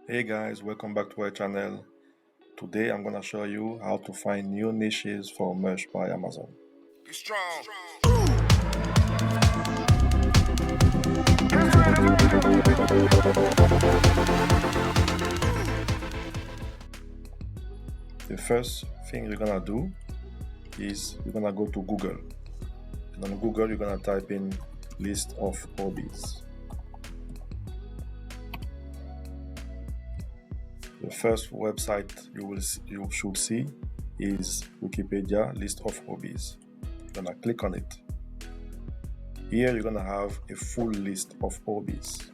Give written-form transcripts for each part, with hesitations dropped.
Hey guys, welcome back to our channel. Today I'm gonna show you how to find new niches for merch by Amazon. Be strong. The first thing you're gonna do is you're gonna go to Google. And on Google you're gonna type in list of hobbies. The first website you should see is Wikipedia list of hobbies. You're gonna click on it. Here you're gonna have a full list of hobbies.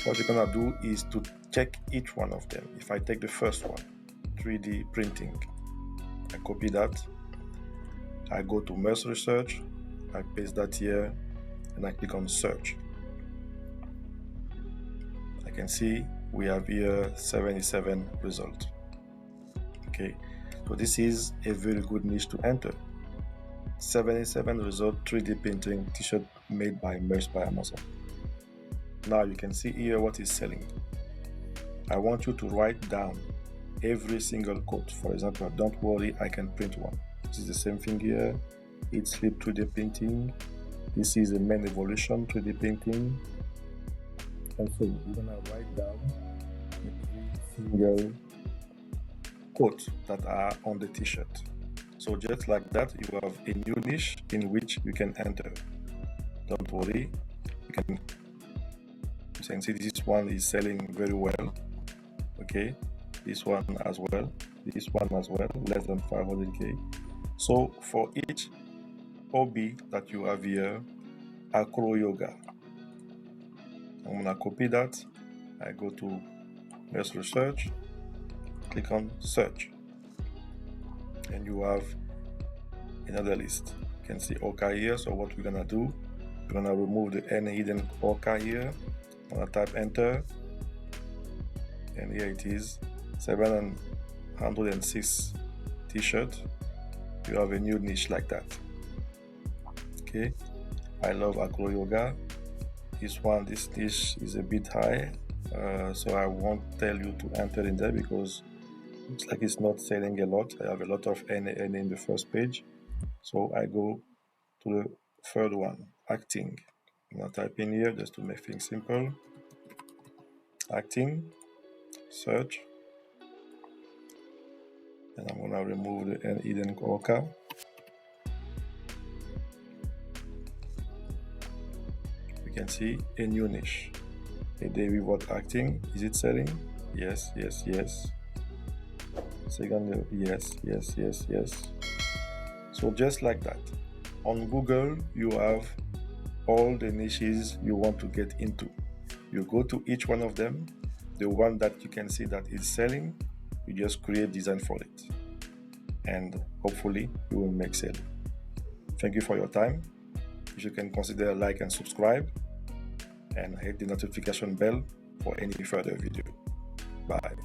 What you're gonna do is to check each one of them. If I take the first one, 3D printing, I copy that, I go to merge research, I paste that here, and I click on search. I can see we have here 77 results. Okay, so this is a very good niche to enter. 77 result 3D printing t-shirt made by merch by Amazon. Now you can see here what is selling. I want you to write down every single quote. For example, don't worry, I can print one. This is the same thing here. It's Sleep 3D printing. This is the main evolution 3D printing. And so we're gonna write down every single quote that are on the t-shirt. So just like that, you have a new niche in which you can enter. Don't worry, you can see this one is selling very well. Okay, this one as well, this one as well, less than 500k. So for each hobby that you have here, acro yoga, I'm gonna copy that. I go to merge research, click on search, and you have another list. You can see orca here. So what we're gonna do, we're gonna remove the any hidden orca here. I'm gonna type enter, and here it is, 706 t-shirt. You have a new niche like that. Okay, I love acro yoga. This niche is a bit high, so I won't tell you to enter in there because it looks like it's not selling a lot. I have a lot of N in the first page, so I go to the third one, acting. I'm gonna type in here just to make things simple. Acting, search, and I'm gonna remove the hidden orca. You can see a new niche. A day without acting. Is it selling? Yes, yes, yes. Second, yes, yes, yes, yes. So just like that, on Google you have all the niches you want to get into. You go to each one of them, the one that you can see that is selling, you just create design for it, and hopefully you will make sale. Thank you for your time. If you can consider like and subscribe, and hit the notification bell for any further video. Bye.